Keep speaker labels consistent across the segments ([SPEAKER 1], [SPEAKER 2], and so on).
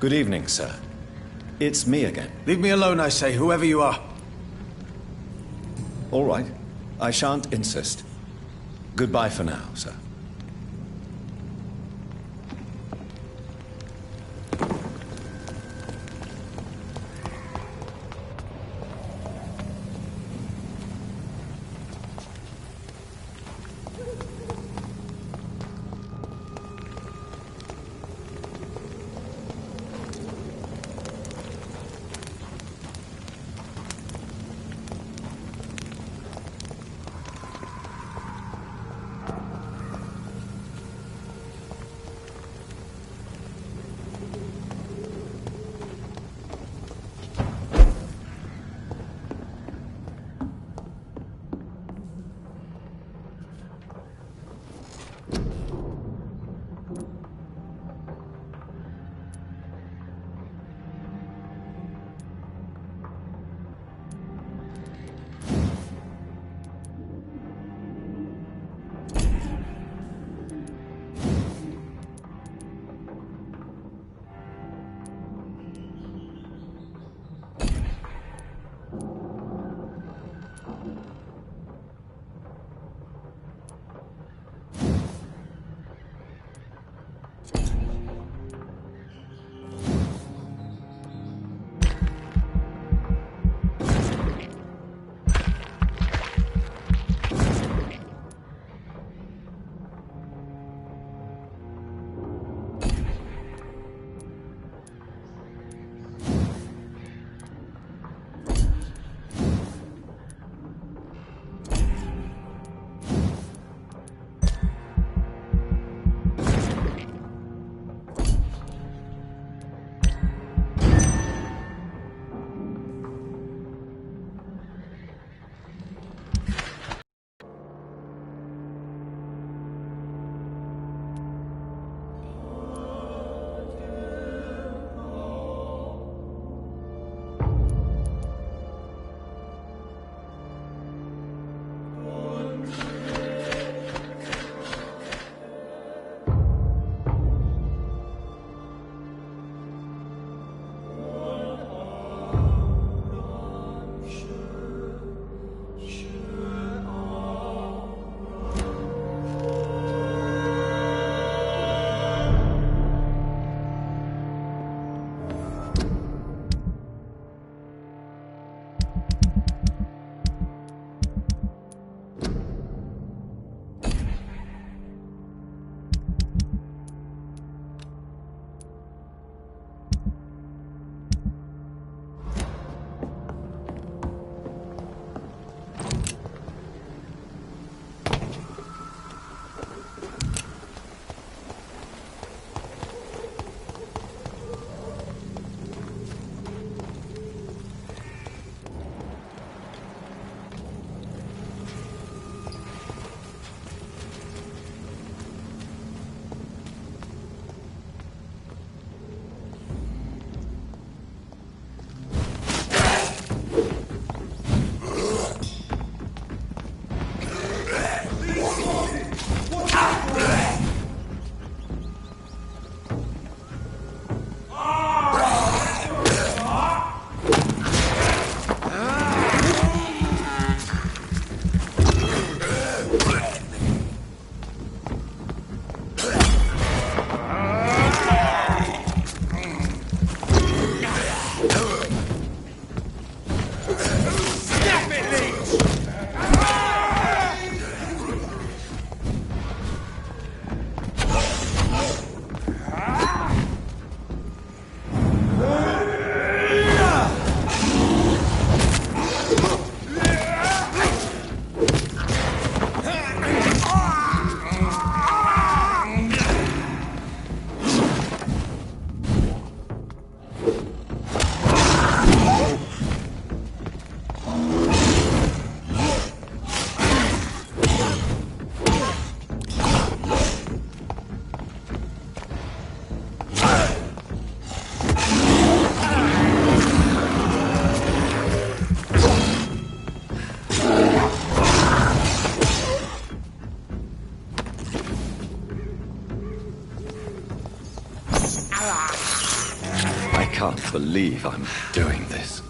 [SPEAKER 1] Good evening, sir. It's me again.
[SPEAKER 2] Leave me alone, I say, whoever you are.
[SPEAKER 1] All right. I shan't insist. Goodbye for now, sir. believe I'm doing this.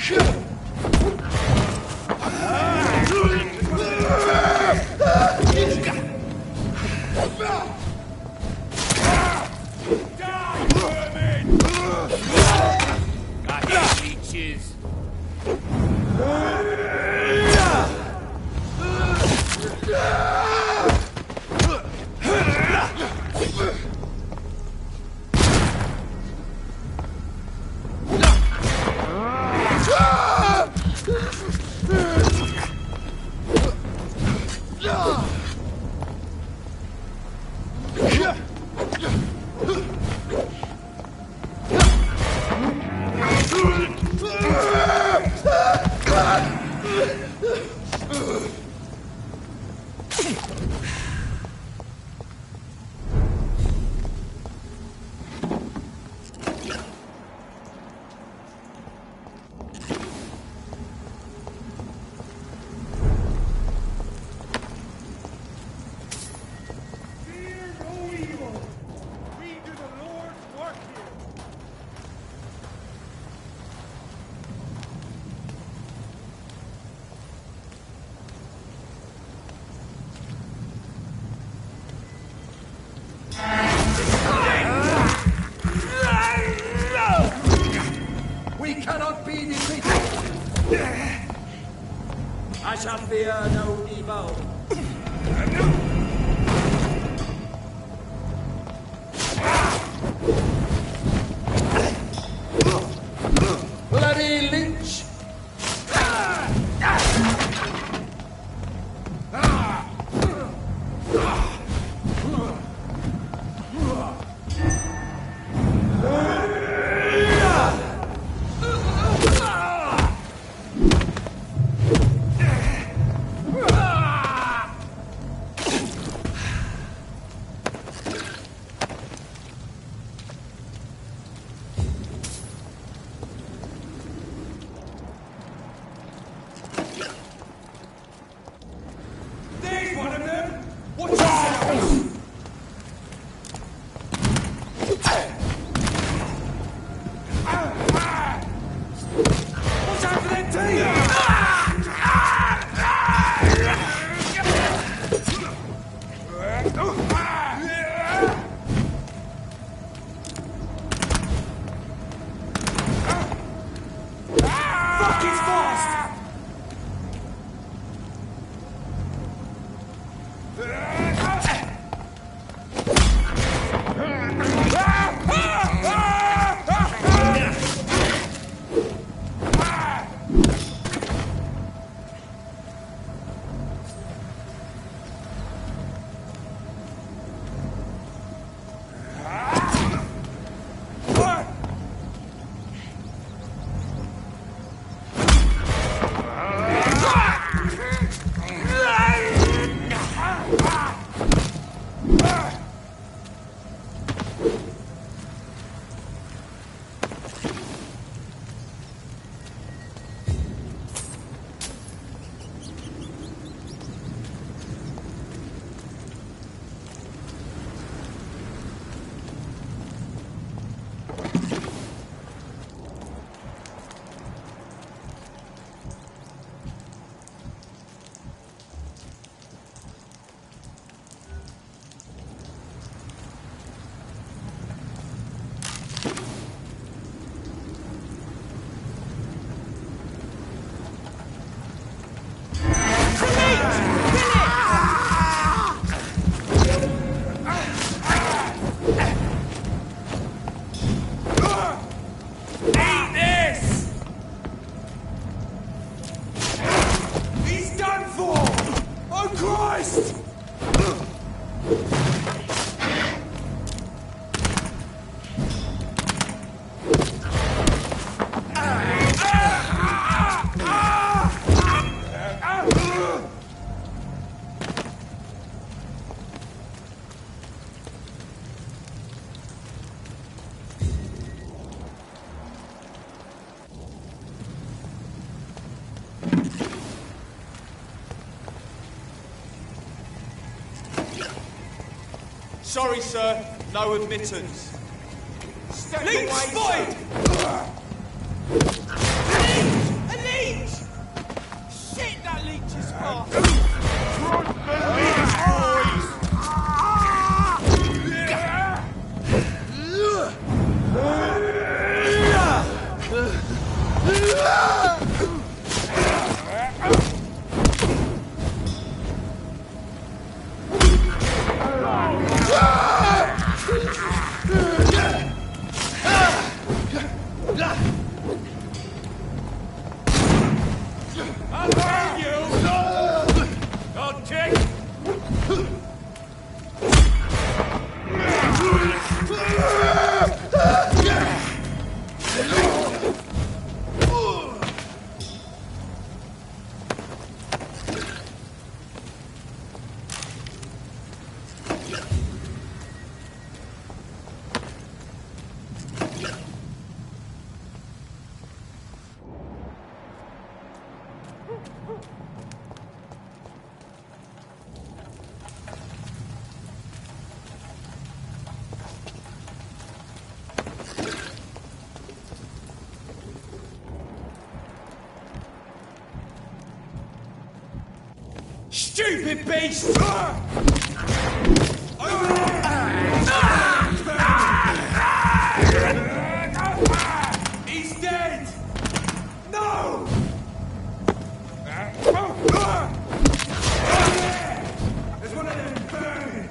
[SPEAKER 2] We cannot be defeated!
[SPEAKER 3] I shall fear no evil.
[SPEAKER 2] Bloody Lynch!
[SPEAKER 4] Sorry, sir. No admittance.
[SPEAKER 3] Lynch spotted!
[SPEAKER 4] I'll burn you! I'll take... Stupid beast! He's dead! No! There's one of them burning!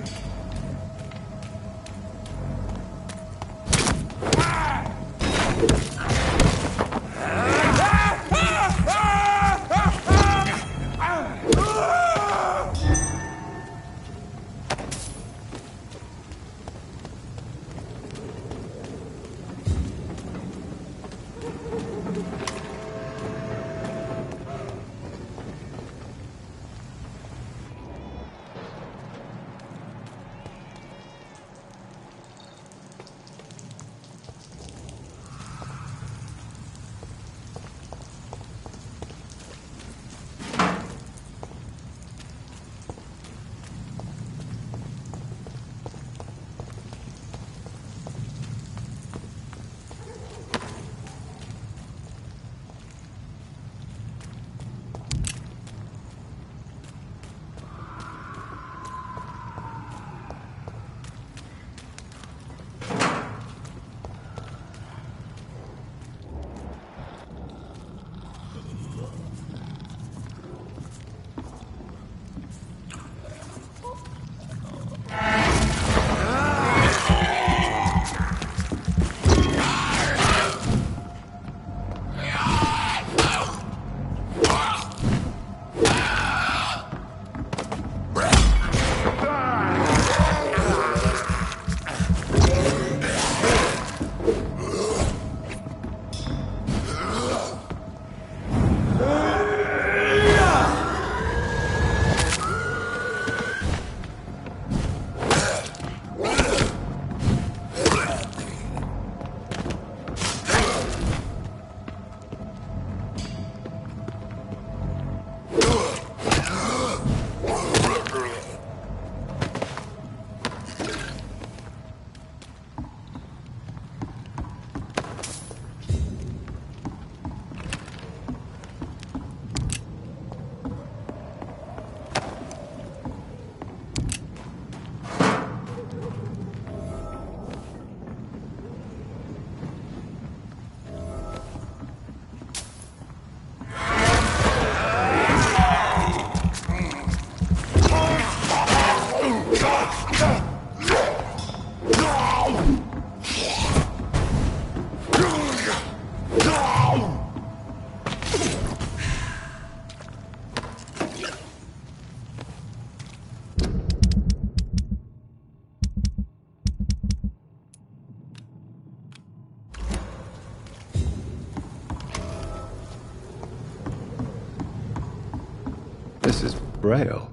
[SPEAKER 1] This is Braille.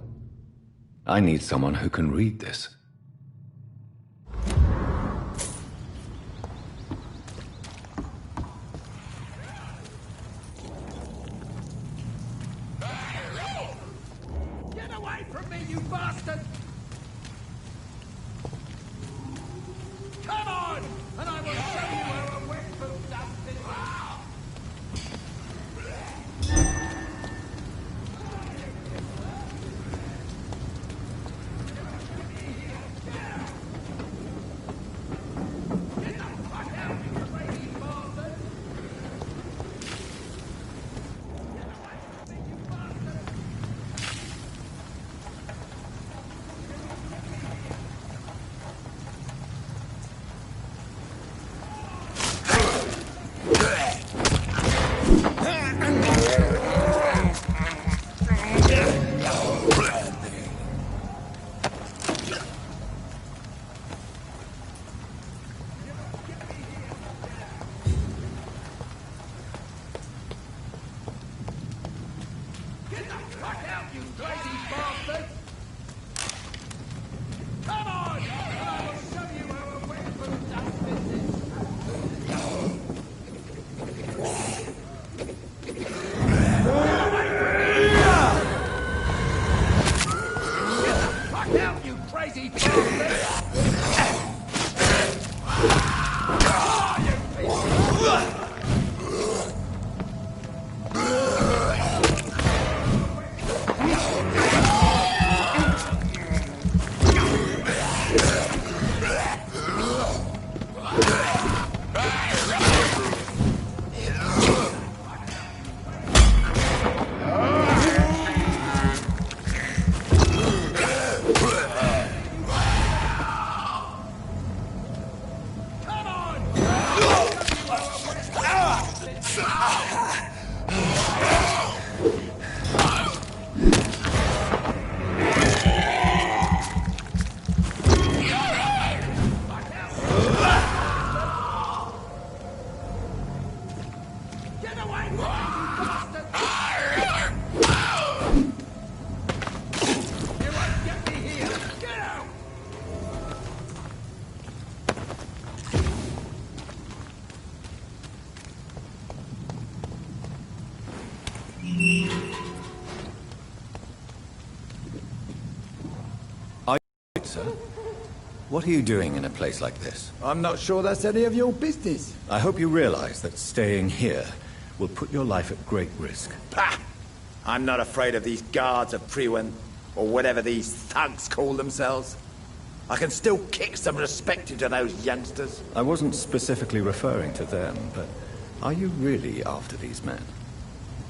[SPEAKER 1] I need someone who can read this.
[SPEAKER 3] Get away from me, you bastard! Come on, and I will show you where a wet foot does this. you crazy bastard! Come on! And I will show you how a weapon does business! Fuck out, you crazy bastard!
[SPEAKER 1] Sir, what are you doing in a place like this?
[SPEAKER 2] I'm not sure that's any of your business.
[SPEAKER 1] I hope you realize that staying here will put your life at great risk.
[SPEAKER 2] Pah! I'm not afraid of these guards of Priwen, or whatever these thugs call themselves. I can still kick some respect into those youngsters.
[SPEAKER 1] I wasn't specifically referring to them, but are you really after these men?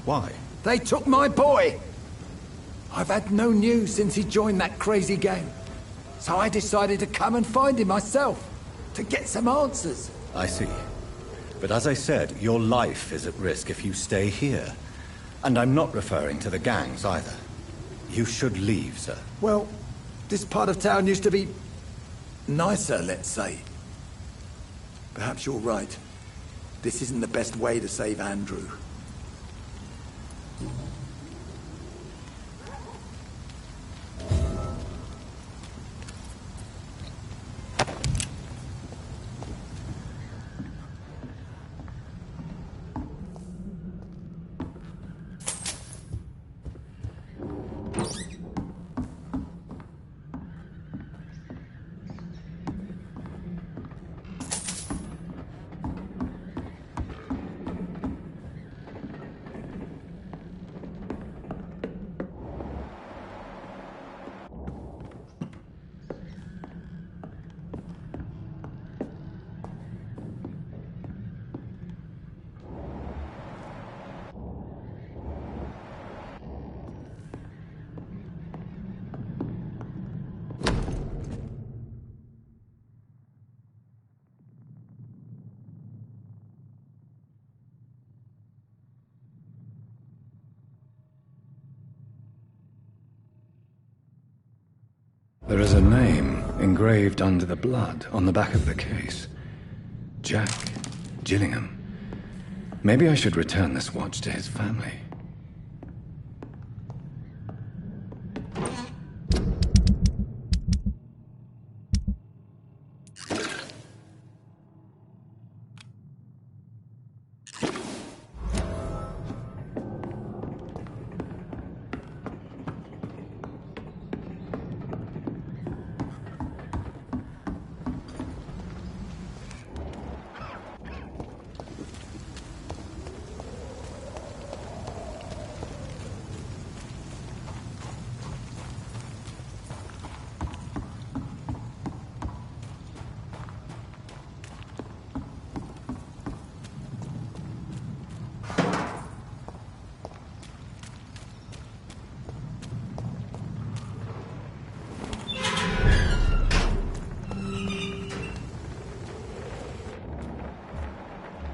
[SPEAKER 1] Why?
[SPEAKER 2] They took my boy! I've had no news since he joined that crazy gang. So I decided to come and find him myself, to get some answers.
[SPEAKER 1] I see. But as I said, your life is at risk if you stay here. And I'm not referring to the gangs either. You should leave, sir.
[SPEAKER 2] Well, this part of town used to be nicer, let's say. Perhaps you're right. This isn't the best way to save Andrew.
[SPEAKER 1] There is a name engraved under the blood on the back of the case. Jack Gillingham. Maybe I should return this watch to his family.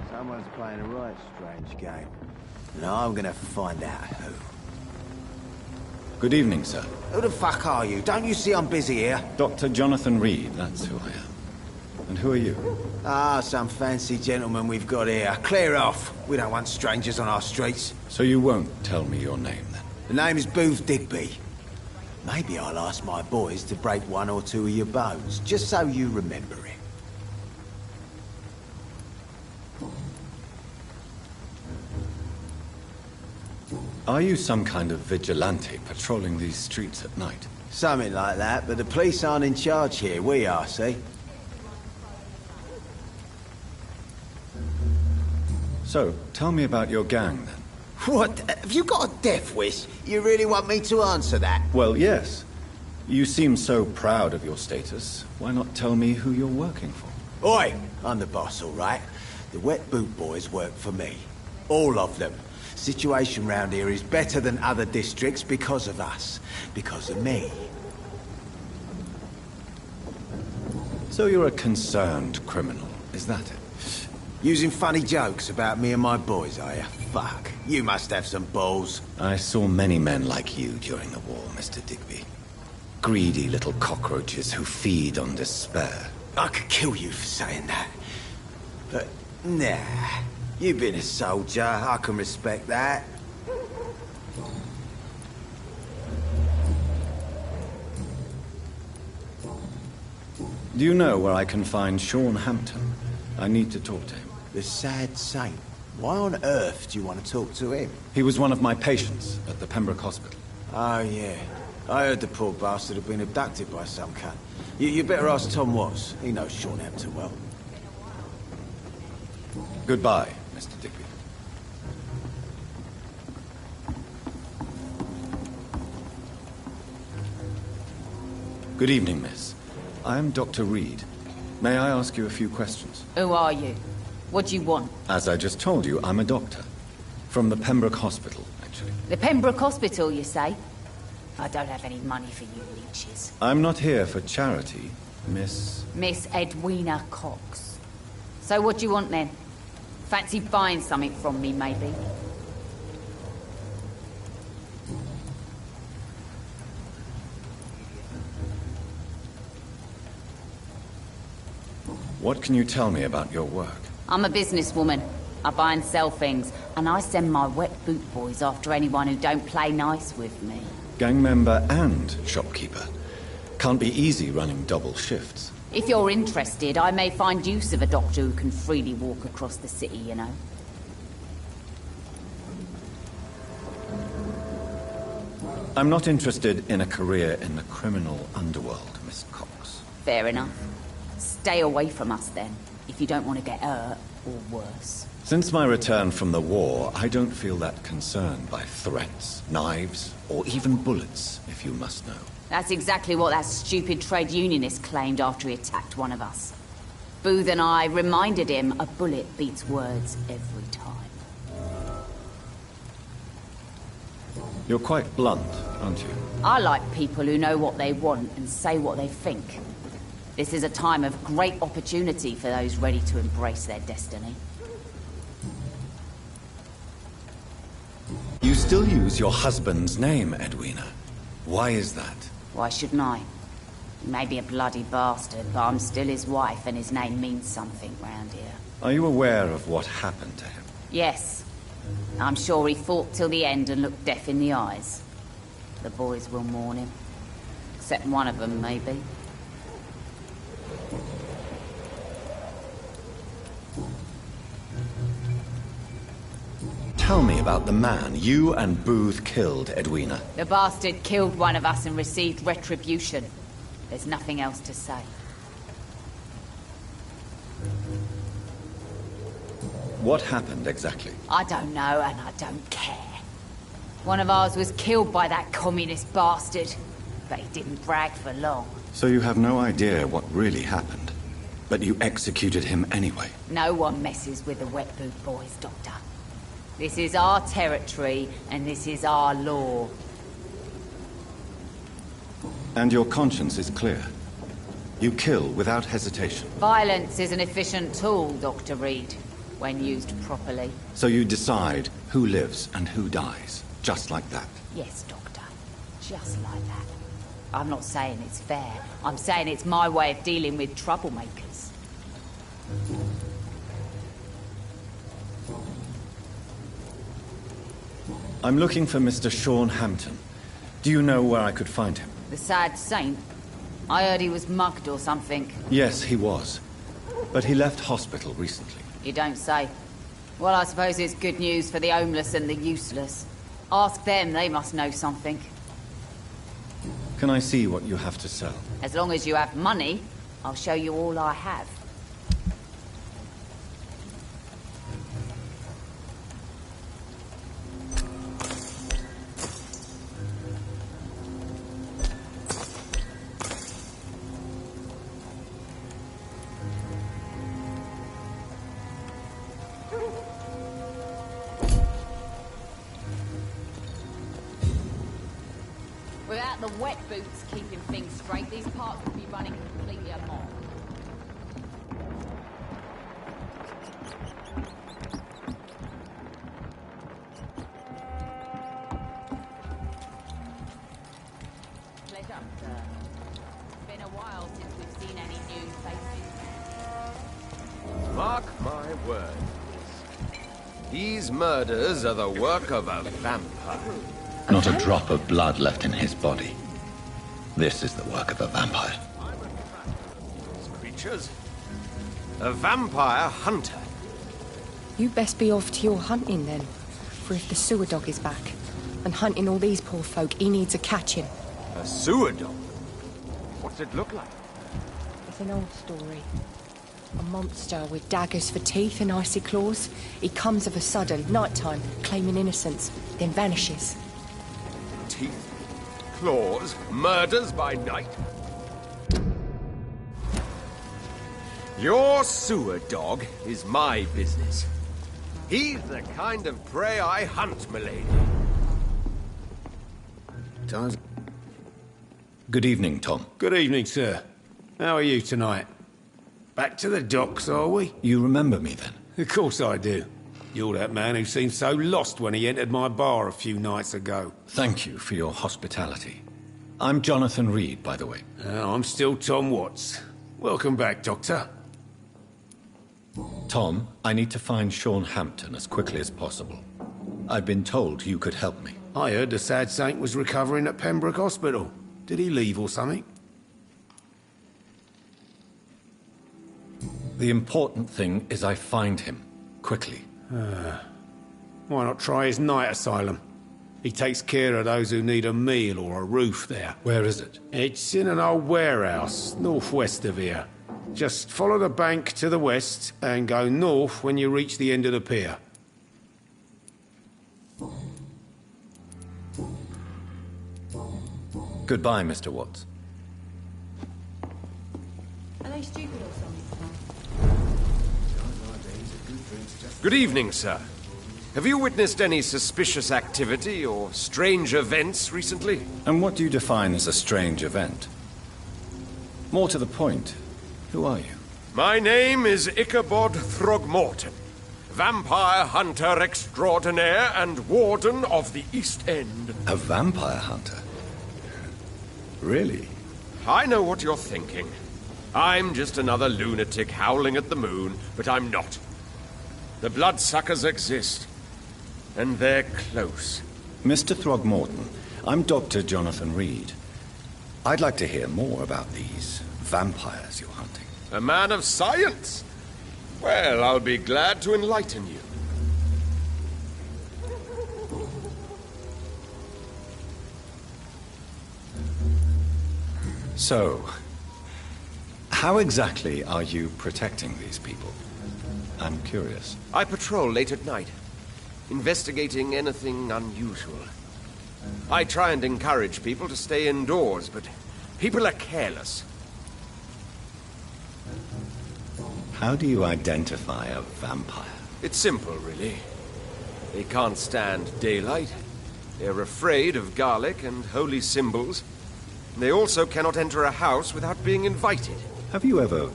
[SPEAKER 5] Someone's playing a right strange game. And I'm gonna find out who.
[SPEAKER 1] Good evening, sir.
[SPEAKER 5] Who the fuck are you? Don't you see I'm busy here?
[SPEAKER 1] Dr. Jonathan Reed, that's who I am. And who are you?
[SPEAKER 5] Ah, some fancy gentleman we've got here. Clear off. We don't want strangers on our streets.
[SPEAKER 1] So you won't tell me your name, then?
[SPEAKER 5] The name is Booth Digby. Maybe I'll ask my boys to break one or two of your bones, just so you remember it.
[SPEAKER 1] Are you some kind of vigilante patrolling these streets at night?
[SPEAKER 5] Something like that, but the police aren't in charge here. We are, see?
[SPEAKER 1] So, tell me about your gang, then.
[SPEAKER 5] What? Have you got a death wish? You really want me to answer that?
[SPEAKER 1] Well, yes. You seem so proud of your status. Why not tell me who you're working for?
[SPEAKER 5] Oi! I'm the boss, all right? The Wet Boot Boys work for me. All of them. Situation round here is better than other districts because of us. Because of me.
[SPEAKER 1] So you're a concerned criminal, is that it?
[SPEAKER 5] Using funny jokes about me and my boys, are you? Fuck. You must have some balls.
[SPEAKER 1] I saw many men like you during the war, Mr. Digby. Greedy little cockroaches who feed on despair.
[SPEAKER 5] I could kill you for saying that. But, nah. You've been a soldier. I can respect that.
[SPEAKER 1] Do you know where I can find Sean Hampton? I need to talk to him.
[SPEAKER 5] The sad saint. Why on earth do you want to talk to him?
[SPEAKER 1] He was one of my patients at the Pembroke Hospital.
[SPEAKER 5] Oh, yeah. I heard the poor bastard had been abducted by some cunt. You better ask Tom Watts. He knows Sean Hampton well.
[SPEAKER 1] Goodbye, Mr. Digby. Good evening, miss. I am Dr. Reed. May I ask you a few questions?
[SPEAKER 6] Who are you? What do you want?
[SPEAKER 1] As I just told you, I'm a doctor. From the Pembroke Hospital, actually.
[SPEAKER 6] The Pembroke Hospital, you say? I don't have any money for you leeches.
[SPEAKER 1] I'm not here for charity, Miss...
[SPEAKER 6] Miss Edwina Cox. So what do you want then? Fancy buying something from me, maybe?
[SPEAKER 1] What can you tell me about your work?
[SPEAKER 6] I'm a businesswoman. I buy and sell things, and I send my wet boot boys after anyone who don't play nice with me.
[SPEAKER 1] Gang member and shopkeeper. Can't be easy running double shifts.
[SPEAKER 6] If you're interested, I may find use of a doctor who can freely walk across the city, you know.
[SPEAKER 1] I'm not interested in a career in the criminal underworld, Miss Cox.
[SPEAKER 6] Fair enough. Stay away from us then, if you don't want to get hurt, or worse.
[SPEAKER 1] Since my return from the war, I don't feel that concerned by threats, knives, or even bullets, if you must know.
[SPEAKER 6] That's exactly what that stupid trade unionist claimed after he attacked one of us. Booth and I reminded him a bullet beats words every time.
[SPEAKER 1] You're quite blunt, aren't you?
[SPEAKER 6] I like people who know what they want and say what they think. This is a time of great opportunity for those ready to embrace their destiny.
[SPEAKER 1] You still use your husband's name, Edwina. Why is that?
[SPEAKER 6] Why shouldn't I? He may be a bloody bastard, but I'm still his wife and his name means something round here.
[SPEAKER 1] Are you aware of what happened to him?
[SPEAKER 6] Yes. I'm sure he fought till the end and looked death in the eyes. The boys will mourn him. Except one of them, maybe.
[SPEAKER 1] Tell me about the man you and Booth killed, Edwina.
[SPEAKER 6] The bastard killed one of us and received retribution. There's nothing else to say.
[SPEAKER 1] What happened exactly?
[SPEAKER 6] I don't know and I don't care. One of ours was killed by that communist bastard, but he didn't brag for long.
[SPEAKER 1] So you have no idea what really happened, but you executed him anyway.
[SPEAKER 6] No one messes with the Wet Boot Boys, Doctor. This is our territory, and this is our law.
[SPEAKER 1] And your conscience is clear. You kill without hesitation.
[SPEAKER 6] Violence is an efficient tool, Dr. Reed, when used properly.
[SPEAKER 1] So you decide who lives and who dies, just like that.
[SPEAKER 6] Yes, Doctor. Just like that. I'm not saying it's fair. I'm saying it's my way of dealing with troublemakers.
[SPEAKER 1] I'm looking for Mr. Sean Hampton. Do you know where I could find him?
[SPEAKER 6] The sad saint? I heard he was mugged or something.
[SPEAKER 1] Yes, he was. But he left hospital recently.
[SPEAKER 6] You don't say. Well, I suppose it's good news for the homeless and the useless. Ask them, they must know something.
[SPEAKER 1] Can I see what you have to sell?
[SPEAKER 6] As long as you have money, I'll show you all I have. Without the wet boots keeping things straight, these parts would be running completely amok. Pleasure, sir. It's been a while since we've seen any new faces.
[SPEAKER 4] Mark my words. These murders are the work of a vampire.
[SPEAKER 1] Not a drop of blood left in his body. This is the work of a vampire.
[SPEAKER 4] These creatures. A vampire hunter.
[SPEAKER 7] You best be off to your hunting then. For if the sewer dog is back, and hunting all these poor folk, he needs a catching.
[SPEAKER 4] A sewer dog? What's it look like?
[SPEAKER 7] It's an old story. A monster with daggers for teeth and icy claws. He comes of a sudden, nighttime, claiming innocence, then vanishes.
[SPEAKER 4] Teeth, claws, murders by night. Your sewer dog is my business. He's the kind of prey I hunt, milady.
[SPEAKER 1] Good evening, Tom.
[SPEAKER 8] Good evening, sir. How are you tonight? Back to the docks, are we?
[SPEAKER 1] You remember me then?
[SPEAKER 8] Of course I do. You're that man who seemed so lost when he entered my bar a few nights ago.
[SPEAKER 1] Thank you for your hospitality. I'm Jonathan Reed, by the way.
[SPEAKER 8] I'm still Tom Watts. Welcome back, Doctor.
[SPEAKER 1] Tom, I need to find Sean Hampton as quickly as possible. I've been told you could help me.
[SPEAKER 8] I heard the sad saint was recovering at Pembroke Hospital. Did he leave or something?
[SPEAKER 1] The important thing is I find him, quickly.
[SPEAKER 8] Why not try his night asylum? He takes care of those who need a meal or a roof there.
[SPEAKER 1] Where is it?
[SPEAKER 8] It's in an old warehouse, northwest of here. Just follow the bank to the west and go north when you reach the end of the pier.
[SPEAKER 1] Goodbye, Mr. Watts.
[SPEAKER 6] Are they stupid or something?
[SPEAKER 4] Good evening, sir. Have you witnessed any suspicious activity or strange events recently?
[SPEAKER 1] And what do you define as a strange event? More to the point, who are you?
[SPEAKER 4] My name is Ichabod Throgmorton, vampire hunter extraordinaire and warden of the East End.
[SPEAKER 1] A vampire hunter? Really?
[SPEAKER 4] I know what you're thinking. I'm just another lunatic howling at the moon, but I'm not. The bloodsuckers exist, and they're close.
[SPEAKER 1] Mr. Throgmorton, I'm Dr. Jonathan Reed. I'd like to hear more about these vampires you're hunting.
[SPEAKER 4] A man of science? Well, I'll be glad to enlighten you.
[SPEAKER 1] So, how exactly are you protecting these people? I'm curious.
[SPEAKER 4] I patrol late at night, investigating anything unusual. I try and encourage people to stay indoors, but people are careless.
[SPEAKER 1] How do you identify a vampire?
[SPEAKER 4] It's simple, really. They can't stand daylight. They're afraid of garlic and holy symbols. They also cannot enter a house without being invited.
[SPEAKER 1] Have you ever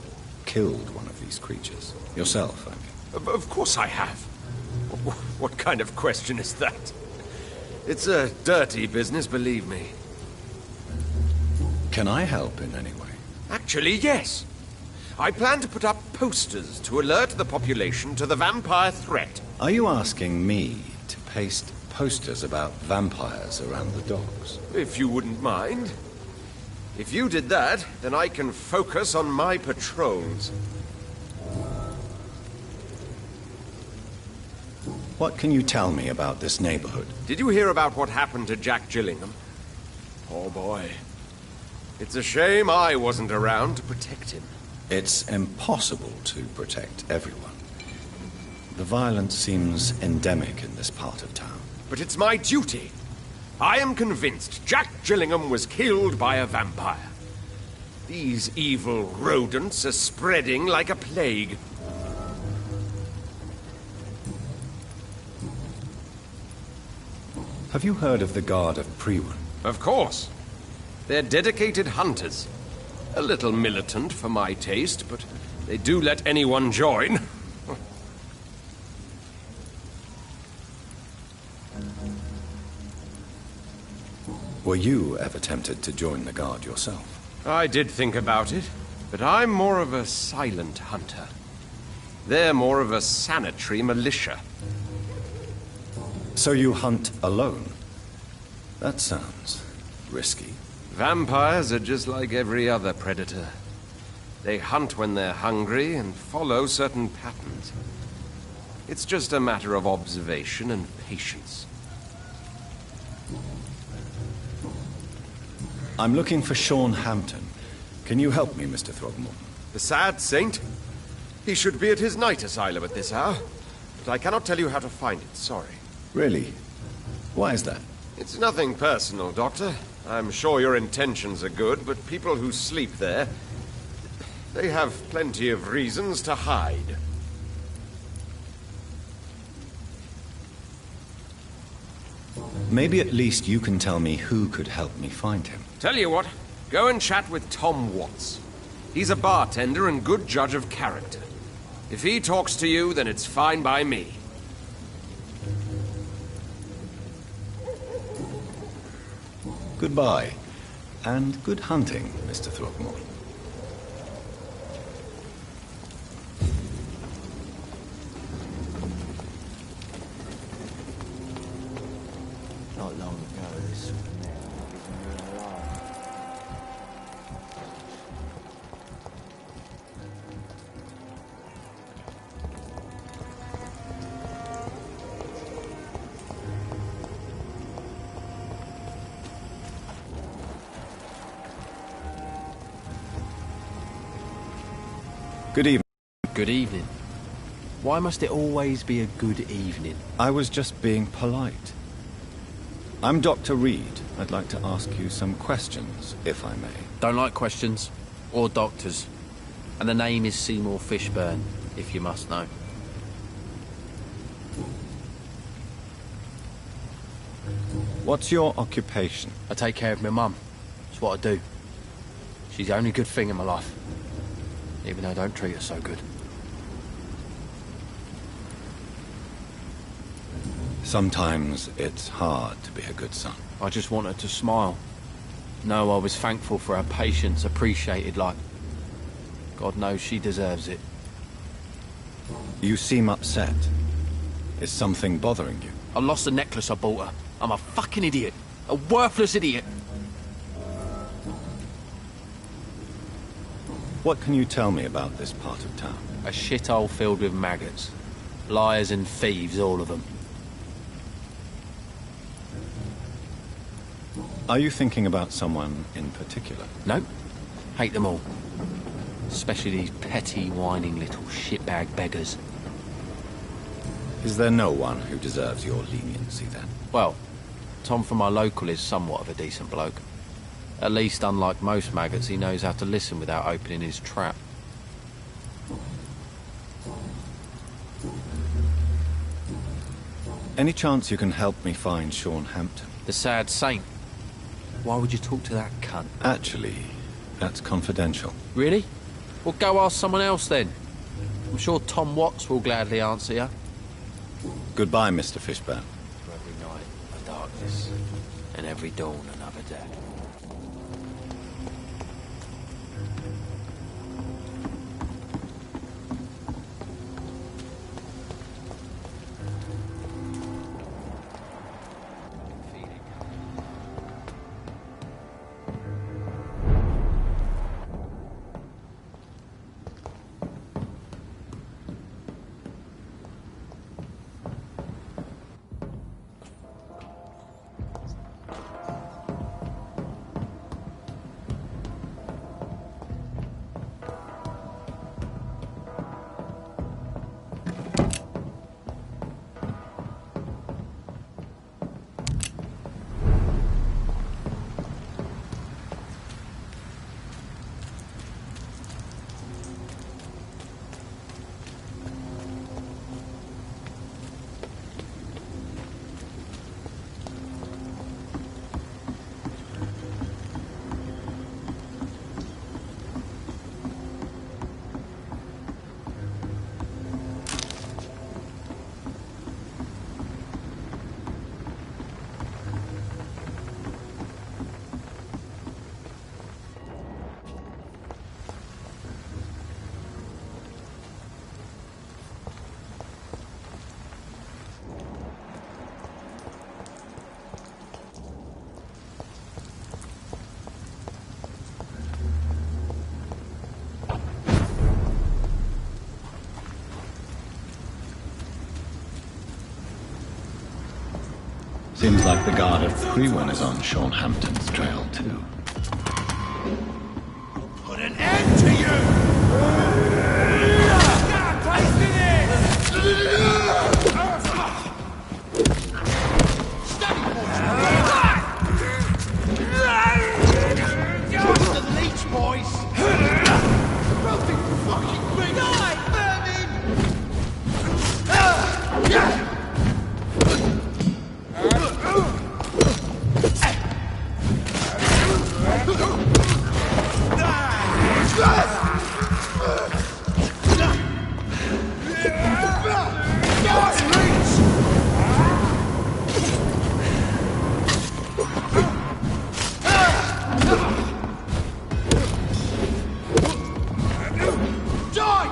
[SPEAKER 1] killed one of these creatures? Yourself, I mean.
[SPEAKER 4] Of course I have. What kind of question is that? It's a dirty business, believe me.
[SPEAKER 1] Can I help in any way?
[SPEAKER 4] Actually, yes. I plan to put up posters to alert the population to the vampire threat.
[SPEAKER 1] Are you asking me to paste posters about vampires around the docks.
[SPEAKER 4] If you wouldn't mind. If you did that, then I can focus on my patrols.
[SPEAKER 1] What can you tell me about this neighborhood?
[SPEAKER 4] Did you hear about what happened to Jack Gillingham? Poor boy. It's a shame I wasn't around to protect him.
[SPEAKER 1] It's impossible to protect everyone. The violence seems endemic in this part of town.
[SPEAKER 4] But it's my duty. I am convinced Jack Gillingham was killed by a vampire. These evil rodents are spreading like a plague.
[SPEAKER 1] Have you heard of the Guard of Priwen?
[SPEAKER 4] Of course. They're dedicated hunters. A little militant for my taste, but they do let anyone join.
[SPEAKER 1] Were you ever tempted to join the Guard yourself?
[SPEAKER 4] I did think about it, but I'm more of a silent hunter. They're more of a sanitary militia.
[SPEAKER 1] So you hunt alone? That sounds risky.
[SPEAKER 4] Vampires are just like every other predator. They hunt when they're hungry and follow certain patterns. It's just a matter of observation and patience.
[SPEAKER 1] I'm looking for Sean Hampton. Can you help me, Mr. Throgmorton?
[SPEAKER 4] The sad saint? He should be at his night asylum at this hour, but I cannot tell you how to find it, sorry.
[SPEAKER 1] Really? Why is that?
[SPEAKER 4] It's nothing personal, Doctor. I'm sure your intentions are good, but people who sleep there, they have plenty of reasons to hide.
[SPEAKER 1] Maybe at least you can tell me who could help me find him.
[SPEAKER 4] Tell you what, go and chat with Tom Watts. He's a bartender and good judge of character. If he talks to you, then it's fine by me.
[SPEAKER 1] Goodbye, and good hunting, Mr. Throgmorton.
[SPEAKER 5] Not long ago, this
[SPEAKER 1] Good evening.
[SPEAKER 9] Good evening. Why must it always be a good evening?
[SPEAKER 1] I was just being polite. I'm Dr. Reed. I'd like to ask you some questions, if I may.
[SPEAKER 9] Don't like questions. Or doctors. And the name is Seymour Fishburne, if you must know.
[SPEAKER 1] What's your occupation?
[SPEAKER 9] I take care of my mum. It's what I do. She's the only good thing in my life. Even though I don't treat her so good.
[SPEAKER 1] Sometimes it's hard to be a good son.
[SPEAKER 9] I just want her to smile. No, I was thankful for her patience, appreciated like... God knows she deserves it.
[SPEAKER 1] You seem upset. Is something bothering you?
[SPEAKER 9] I lost the necklace I bought her. I'm a fucking idiot. A worthless idiot.
[SPEAKER 1] What can you tell me about this part of town?
[SPEAKER 9] A shithole filled with maggots. Liars and thieves, all of them.
[SPEAKER 1] Are you thinking about someone in particular?
[SPEAKER 9] Nope. Hate them all. Especially these petty, whining little shitbag beggars.
[SPEAKER 1] Is there no one who deserves your leniency, then?
[SPEAKER 9] Well, Tom from my local is somewhat of a decent bloke. At least, unlike most maggots, he knows how to listen without opening his trap.
[SPEAKER 1] Any chance you can help me find Sean Hampton?
[SPEAKER 9] The sad saint. Why would you talk to that cunt?
[SPEAKER 1] Actually, that's confidential.
[SPEAKER 9] Really? Well, go ask someone else then. I'm sure Tom Watts will gladly answer you.
[SPEAKER 1] Goodbye, Mr. Fishburne.
[SPEAKER 9] For every night, a darkness, and every dawn, another day.
[SPEAKER 1] Seems like the guard of Freewen is on Sean Hampton's trail, too.
[SPEAKER 3] Put an end to you! The leech, boys! Roasting fucking big! Die,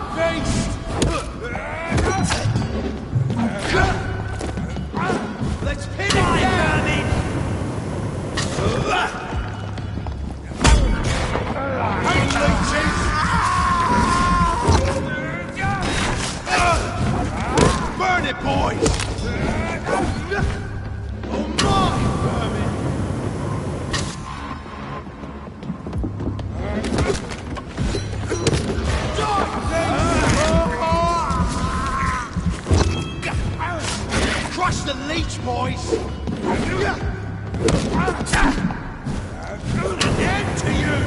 [SPEAKER 3] let's hit it, vermin! Burn it, boys! Oh my, vermin! Crush the leech, boys! An end to you!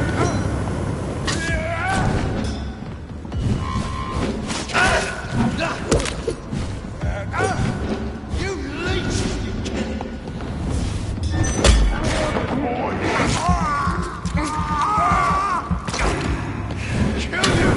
[SPEAKER 3] You leech! Kill you!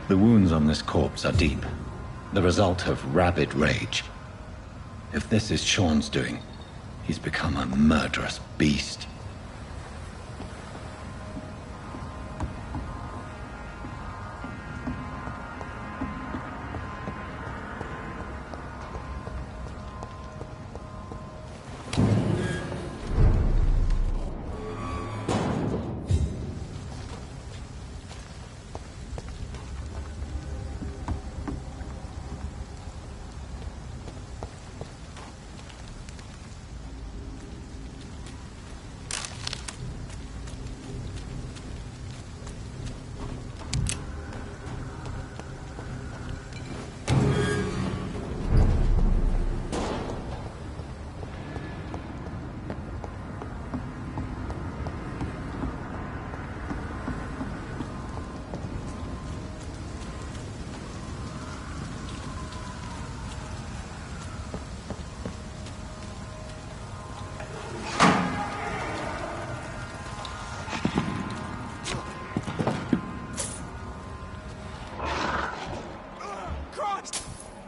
[SPEAKER 1] The wounds on this corpse are deep, the result of rabid rage. If this is Sean's doing, he's become a murderous beast.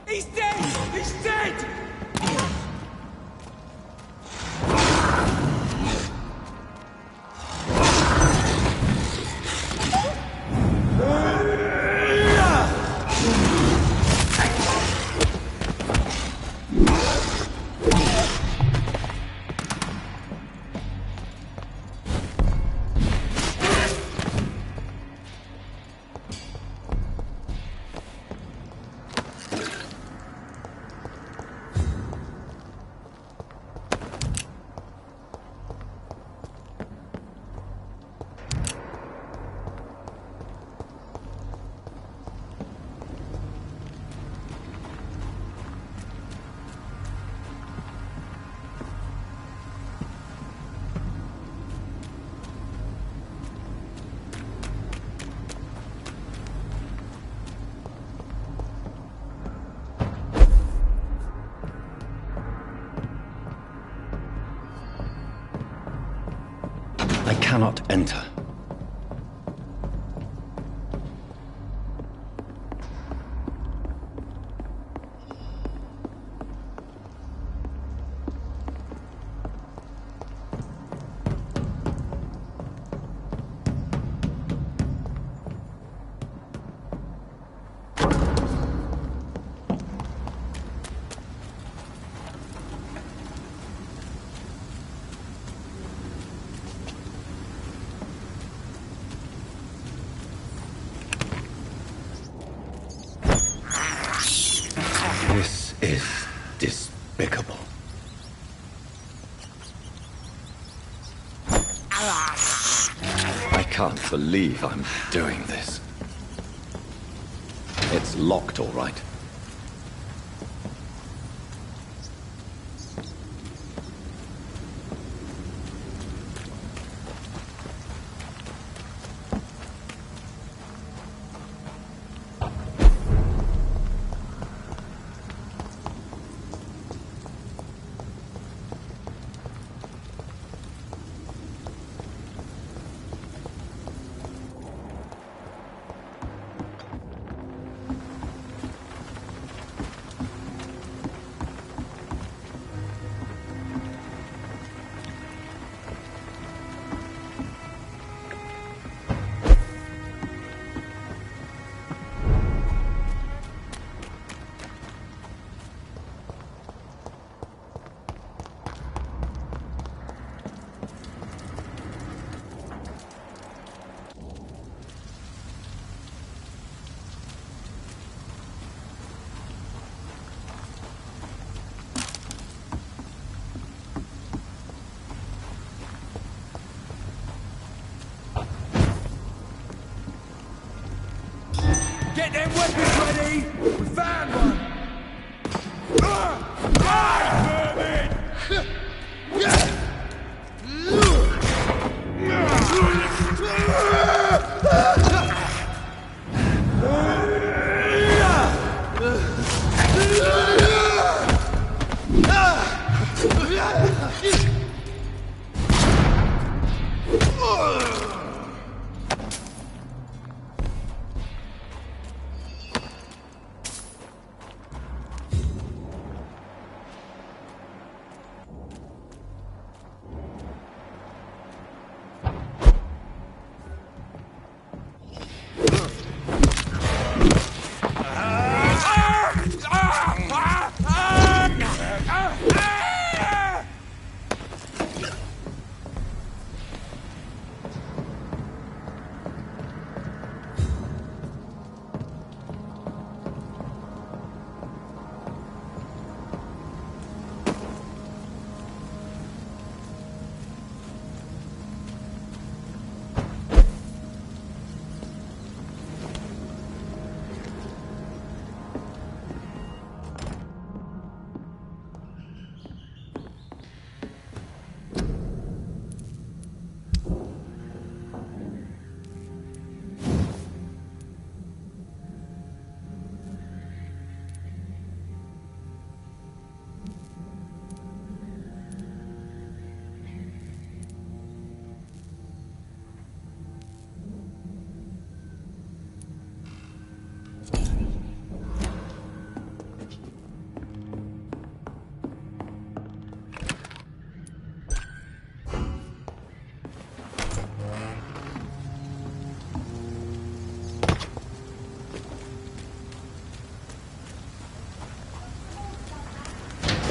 [SPEAKER 3] He's dead! He's dead!
[SPEAKER 1] I cannot enter. I can't believe I'm doing this. It's locked, all right.
[SPEAKER 3] Get them weapons ready! We found one!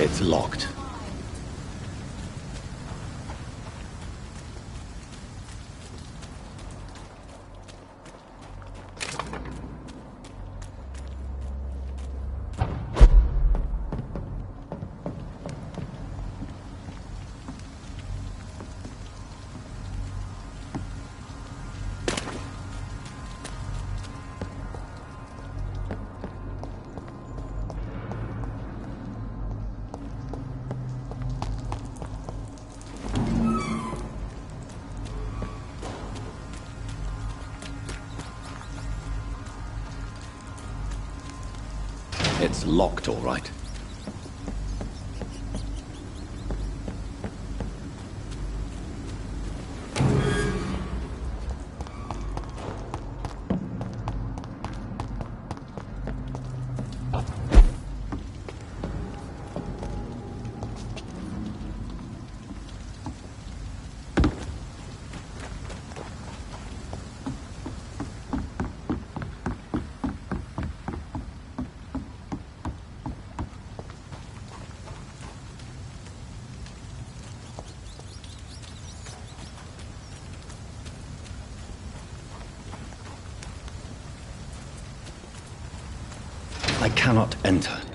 [SPEAKER 1] It's locked. It's locked, all right. I cannot enter.